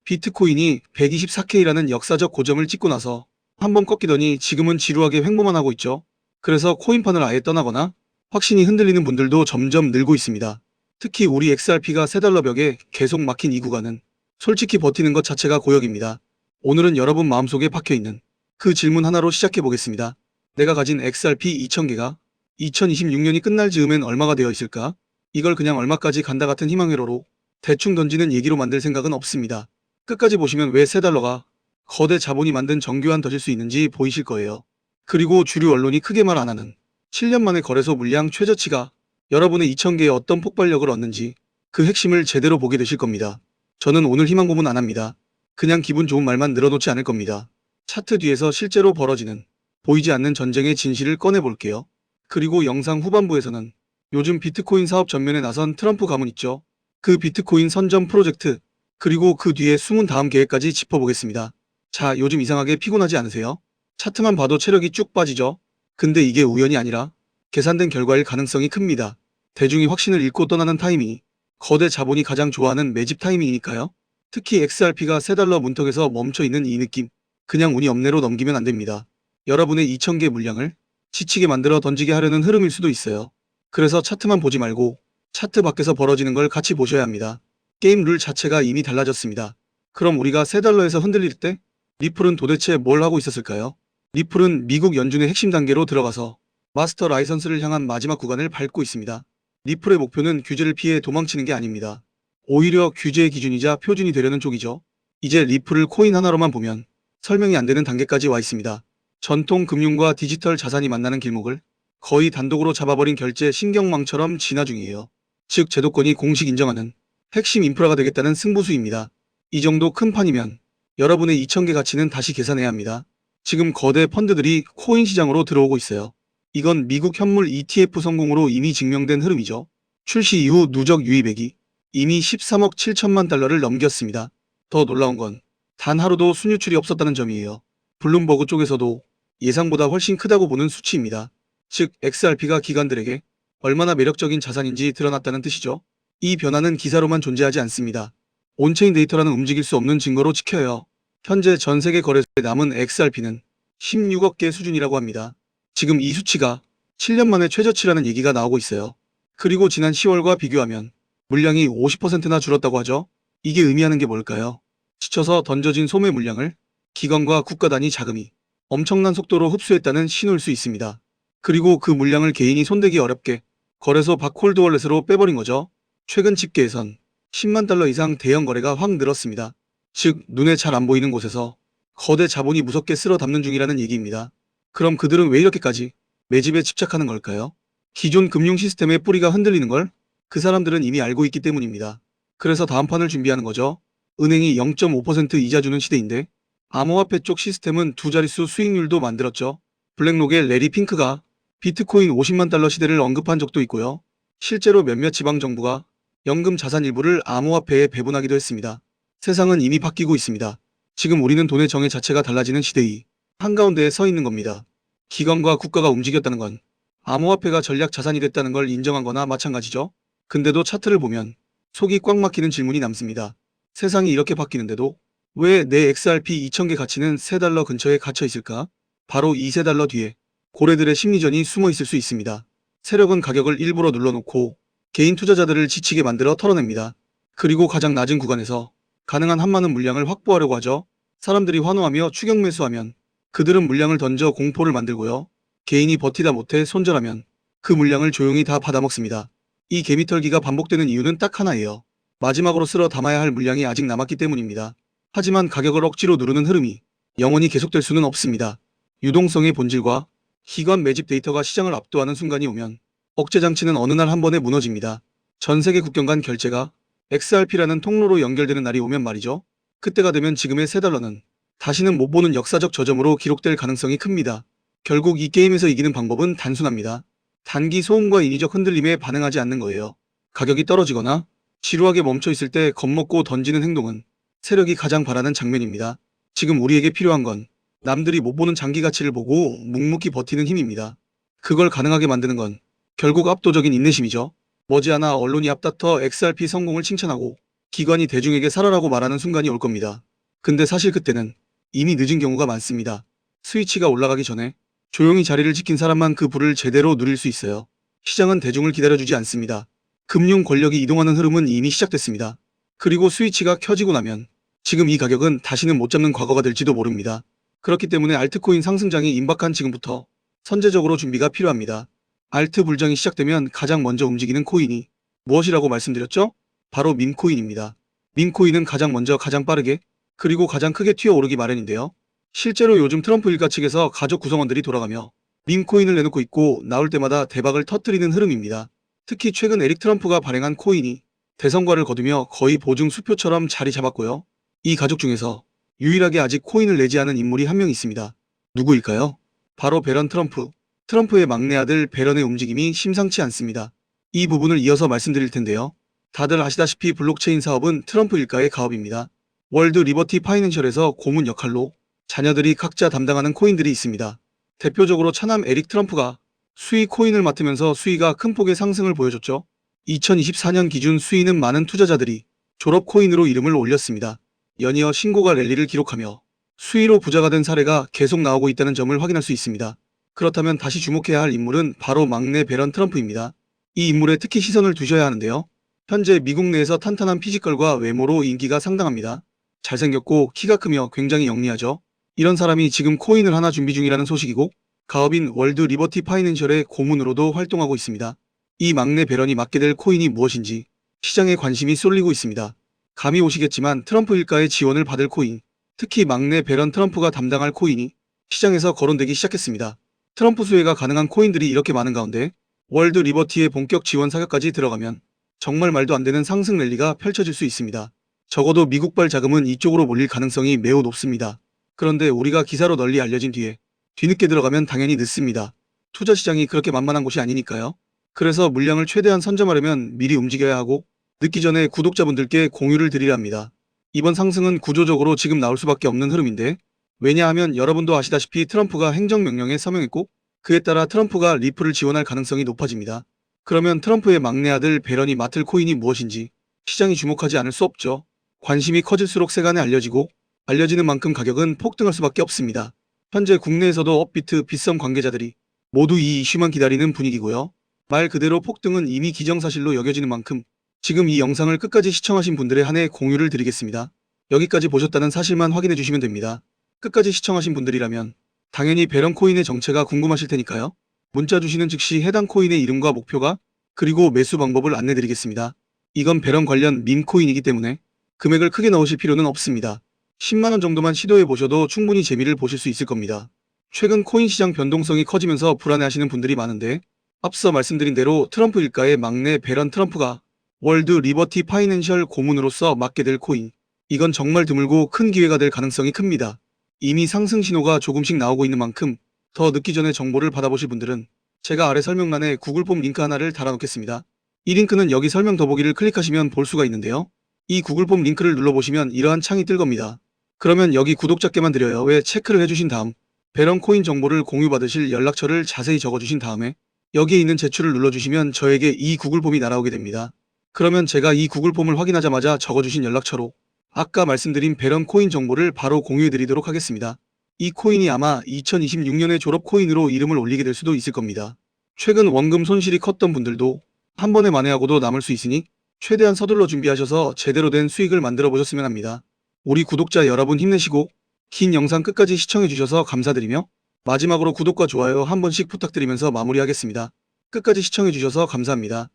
비트코인이 124K라는 역사적 고점을 찍고 나서 한번 꺾이더니 지금은 지루하게 횡보만 하고 있죠. 그래서 코인판을 아예 떠나거나 확신이 흔들리는 분들도 점점 늘고 있습니다. 특히 우리 XRP가 3달러 벽에 계속 막힌 이 구간은 솔직히 버티는 것 자체가 고역입니다. 오늘은 여러분 마음속에 박혀있는 그 질문 하나로 시작해 보겠습니다. 내가 가진 XRP 2000개가 2026년이 끝날 즈음엔 얼마가 되어 있을까? 이걸 그냥 얼마까지 간다 같은 희망회로로 대충 던지는 얘기로 만들 생각은 없습니다. 끝까지 보시면 왜 3달러가 거대 자본이 만든 정교한 덫일 수 있는지 보이실 거예요. 그리고 주류 언론이 크게 말 안 하는 7년 만에 거래소 물량 최저치가 여러분의 2000개에 어떤 폭발력을 얻는지 그 핵심을 제대로 보게 되실 겁니다. 저는 오늘 희망 고문 안 합니다. 그냥 기분 좋은 말만 늘어놓지 않을 겁니다. 차트 뒤에서 실제로 벌어지는 보이지 않는 전쟁의 진실을 꺼내볼게요. 그리고 영상 후반부에서는 요즘 비트코인 사업 전면에 나선 트럼프 가문 있죠. 그 비트코인 선점 프로젝트 그리고 그 뒤에 숨은 다음 계획까지 짚어보겠습니다. 자, 요즘 이상하게 피곤하지 않으세요? 차트만 봐도 체력이 쭉 빠지죠? 근데 이게 우연이 아니라 계산된 결과일 가능성이 큽니다. 대중이 확신을 잃고 떠나는 타이밍이 거대 자본이 가장 좋아하는 매집 타이밍이니까요. 특히 XRP가 3달러 문턱에서 멈춰있는 이 느낌, 그냥 운이 없네로 넘기면 안됩니다. 여러분의 2000개 물량을 지치게 만들어 던지게 하려는 흐름일 수도 있어요. 그래서 차트만 보지 말고 차트 밖에서 벌어지는 걸 같이 보셔야 합니다. 게임 룰 자체가 이미 달라졌습니다. 그럼 우리가 3달러에서 흔들릴 때 리플은 도대체 뭘 하고 있었을까요? 리플은 미국 연준의 핵심 단계로 들어가서 마스터 라이선스를 향한 마지막 구간을 밟고 있습니다. 리플의 목표는 규제를 피해 도망치는 게 아닙니다. 오히려 규제의 기준이자 표준이 되려는 쪽이죠. 이제 리플을 코인 하나로만 보면 설명이 안 되는 단계까지 와 있습니다. 전통 금융과 디지털 자산이 만나는 길목을 거의 단독으로 잡아버린 결제 신경망처럼 진화 중이에요. 즉 제도권이 공식 인정하는 핵심 인프라가 되겠다는 승부수입니다. 이 정도 큰 판이면 여러분의 2000개 가치는 다시 계산해야 합니다. 지금 거대 펀드들이 코인 시장으로 들어오고 있어요. 이건 미국 현물 ETF 성공으로 이미 증명된 흐름이죠. 출시 이후 누적 유입액이 이미 13억 7천만 달러를 넘겼습니다. 더 놀라운 건 단 하루도 순유출이 없었다는 점이에요. 블룸버그 쪽에서도 예상보다 훨씬 크다고 보는 수치입니다. 즉 XRP가 기관들에게 얼마나 매력적인 자산인지 드러났다는 뜻이죠. 이 변화는 기사로만 존재하지 않습니다. 온체인 데이터라는 움직일 수 없는 증거로 지켜요. 현재 전 세계 거래소에 남은 XRP는 16억 개 수준이라고 합니다. 지금 이 수치가 7년 만에 최저치라는 얘기가 나오고 있어요. 그리고 지난 10월과 비교하면 물량이 50%나 줄었다고 하죠. 이게 의미하는 게 뭘까요? 지쳐서 던져진 소매 물량을 기관과 국가 단위 자금이 엄청난 속도로 흡수했다는 신호일 수 있습니다. 그리고 그 물량을 개인이 손대기 어렵게 거래소 밖 콜드월렛으로 빼버린 거죠. 최근 집계에선 10만 달러 이상 대형 거래가 확 늘었습니다. 즉 눈에 잘 안 보이는 곳에서 거대 자본이 무섭게 쓸어 담는 중이라는 얘기입니다. 그럼 그들은 왜 이렇게까지 매집에 집착하는 걸까요? 기존 금융 시스템의 뿌리가 흔들리는 걸 그 사람들은 이미 알고 있기 때문입니다. 그래서 다음 판을 준비하는 거죠. 은행이 0.5% 이자 주는 시대인데 암호화폐 쪽 시스템은 두 자릿수 수익률도 만들었죠. 블랙록의 레리 핑크가 비트코인 50만 달러 시대를 언급한 적도 있고요. 실제로 몇몇 지방정부가 연금 자산 일부를 암호화폐에 배분하기도 했습니다. 세상은 이미 바뀌고 있습니다. 지금 우리는 돈의 정의 자체가 달라지는 시대의 한가운데에 서 있는 겁니다. 기관과 국가가 움직였다는 건 암호화폐가 전략 자산이 됐다는 걸 인정한 거나 마찬가지죠. 근데도 차트를 보면 속이 꽉 막히는 질문이 남습니다. 세상이 이렇게 바뀌는데도 왜 내 XRP 2000개 가치는 3달러 근처에 갇혀 있을까? 바로 이 3달러 뒤에 고래들의 심리전이 숨어 있을 수 있습니다. 세력은 가격을 일부러 눌러놓고 개인 투자자들을 지치게 만들어 털어냅니다. 그리고 가장 낮은 구간에서 가능한 한많은 물량을 확보하려고 하죠. 사람들이 환호하며 추격 매수하면 그들은 물량을 던져 공포를 만들고요. 개인이 버티다 못해 손절하면 그 물량을 조용히 다 받아먹습니다. 이 개미털기가 반복되는 이유는 딱 하나예요. 마지막으로 쓸어 담아야 할 물량이 아직 남았기 때문입니다. 하지만 가격을 억지로 누르는 흐름이 영원히 계속될 수는 없습니다. 유동성의 본질과 기관 매집 데이터가 시장을 압도하는 순간이 오면 억제장치는 어느 날 한 번에 무너집니다. 전 세계 국경 간 결제가 XRP라는 통로로 연결되는 날이 오면 말이죠. 그때가 되면 지금의 3달러는 다시는 못 보는 역사적 저점으로 기록될 가능성이 큽니다. 결국 이 게임에서 이기는 방법은 단순합니다. 단기 소음과 인위적 흔들림에 반응하지 않는 거예요. 가격이 떨어지거나 지루하게 멈춰 있을 때 겁먹고 던지는 행동은 세력이 가장 바라는 장면입니다. 지금 우리에게 필요한 건 남들이 못 보는 장기 가치를 보고 묵묵히 버티는 힘입니다. 그걸 가능하게 만드는 건 결국 압도적인 인내심이죠. 머지않아 언론이 앞다퉈 XRP 성공을 칭찬하고 기관이 대중에게 사라라고 말하는 순간이 올 겁니다. 근데 사실 그때는 이미 늦은 경우가 많습니다. 스위치가 올라가기 전에 조용히 자리를 지킨 사람만 그 부를 제대로 누릴 수 있어요. 시장은 대중을 기다려주지 않습니다. 금융 권력이 이동하는 흐름은 이미 시작됐습니다. 그리고 스위치가 켜지고 나면 지금 이 가격은 다시는 못 잡는 과거가 될지도 모릅니다. 그렇기 때문에 알트코인 상승장이 임박한 지금부터 선제적으로 준비가 필요합니다. 알트 불장이 시작되면 가장 먼저 움직이는 코인이 무엇이라고 말씀드렸죠? 바로 밈코인입니다. 밈코인은 가장 먼저 가장 빠르게 그리고 가장 크게 튀어오르기 마련인데요. 실제로 요즘 트럼프 일가 측에서 가족 구성원들이 돌아가며 밈코인을 내놓고 있고 나올 때마다 대박을 터뜨리는 흐름입니다. 특히 최근 에릭 트럼프가 발행한 코인이 대성과를 거두며 거의 보증 수표처럼 자리 잡았고요. 이 가족 중에서 유일하게 아직 코인을 내지 않은 인물이 한 명 있습니다. 누구일까요? 바로 배런 트럼프. 트럼프의 막내 아들 배런의 움직임이 심상치 않습니다. 이 부분을 이어서 말씀드릴 텐데요. 다들 아시다시피 블록체인 사업은 트럼프 일가의 가업입니다. 월드 리버티 파이낸셜에서 고문 역할로 자녀들이 각자 담당하는 코인들이 있습니다. 대표적으로 차남 에릭 트럼프가 수위 코인을 맡으면서 수위가 큰 폭의 상승을 보여줬죠. 2024년 기준 수위는 많은 투자자들이 졸업 코인으로 이름을 올렸습니다. 연이어 신고가 랠리를 기록하며 수위로 부자가 된 사례가 계속 나오고 있다는 점을 확인할 수 있습니다. 그렇다면 다시 주목해야 할 인물은 바로 막내 배런 트럼프입니다. 이 인물에 특히 시선을 두셔야 하는데요. 현재 미국 내에서 탄탄한 피지컬과 외모로 인기가 상당합니다. 잘생겼고 키가 크며 굉장히 영리하죠. 이런 사람이 지금 코인을 하나 준비 중이라는 소식이고 가업인 월드 리버티 파이낸셜의 고문으로도 활동하고 있습니다. 이 막내 배런이 맡게 될 코인이 무엇인지 시장에 관심이 쏠리고 있습니다. 감이 오시겠지만 트럼프 일가의 지원을 받을 코인, 특히 막내 배런 트럼프가 담당할 코인이 시장에서 거론되기 시작했습니다. 트럼프 수혜가 가능한 코인들이 이렇게 많은 가운데 월드 리버티의 본격 지원 사격까지 들어가면 정말 말도 안 되는 상승 랠리가 펼쳐질 수 있습니다. 적어도 미국발 자금은 이쪽으로 몰릴 가능성이 매우 높습니다. 그런데 우리가 기사로 널리 알려진 뒤에 뒤늦게 들어가면 당연히 늦습니다. 투자 시장이 그렇게 만만한 곳이 아니니까요. 그래서 물량을 최대한 선점하려면 미리 움직여야 하고 늦기 전에 구독자분들께 공유를 드리려 합니다. 이번 상승은 구조적으로 지금 나올 수밖에 없는 흐름인데 왜냐하면 여러분도 아시다시피 트럼프가 행정명령에 서명했고 그에 따라 트럼프가 리플을 지원할 가능성이 높아집니다. 그러면 트럼프의 막내 아들 배런이 맡을 코인이 무엇인지 시장이 주목하지 않을 수 없죠. 관심이 커질수록 세간에 알려지고 알려지는 만큼 가격은 폭등할 수밖에 없습니다. 현재 국내에서도 업비트, 빗썸 관계자들이 모두 이 이슈만 기다리는 분위기고요. 말 그대로 폭등은 이미 기정사실로 여겨지는 만큼 지금 이 영상을 끝까지 시청하신 분들에 한해 공유를 드리겠습니다. 여기까지 보셨다는 사실만 확인해 주시면 됩니다. 끝까지 시청하신 분들이라면 당연히 배런 코인의 정체가 궁금하실 테니까요. 문자 주시는 즉시 해당 코인의 이름과 목표가 그리고 매수 방법을 안내드리겠습니다. 이건 배런 관련 밈코인이기 때문에 금액을 크게 넣으실 필요는 없습니다. 10만원 정도만 시도해 보셔도 충분히 재미를 보실 수 있을 겁니다. 최근 코인 시장 변동성이 커지면서 불안해하시는 분들이 많은데 앞서 말씀드린 대로 트럼프 일가의 막내 배런 트럼프가 월드 리버티 파이낸셜 고문으로서 맡게 될 코인, 이건 정말 드물고 큰 기회가 될 가능성이 큽니다. 이미 상승 신호가 조금씩 나오고 있는 만큼 더 늦기 전에 정보를 받아보실 분들은 제가 아래 설명란에 구글폼 링크 하나를 달아놓겠습니다. 이 링크는 여기 설명 더보기를 클릭하시면 볼 수가 있는데요. 이 구글폼 링크를 눌러보시면 이러한 창이 뜰 겁니다. 그러면 여기 구독자께만 드려요. 왜 체크를 해주신 다음 배런 코인 정보를 공유받으실 연락처를 자세히 적어주신 다음에 여기에 있는 제출을 눌러주시면 저에게 이 구글폼이 날아오게 됩니다. 그러면 제가 이 구글폼을 확인하자마자 적어주신 연락처로 아까 말씀드린 배런 코인 정보를 바로 공유해드리도록 하겠습니다. 이 코인이 아마 2026년에 졸업 코인으로 이름을 올리게 될 수도 있을 겁니다. 최근 원금 손실이 컸던 분들도 한 번에 만회하고도 남을 수 있으니 최대한 서둘러 준비하셔서 제대로 된 수익을 만들어 보셨으면 합니다. 우리 구독자 여러분 힘내시고 긴 영상 끝까지 시청해 주셔서 감사드리며 마지막으로 구독과 좋아요 한 번씩 부탁드리면서 마무리하겠습니다. 끝까지 시청해 주셔서 감사합니다.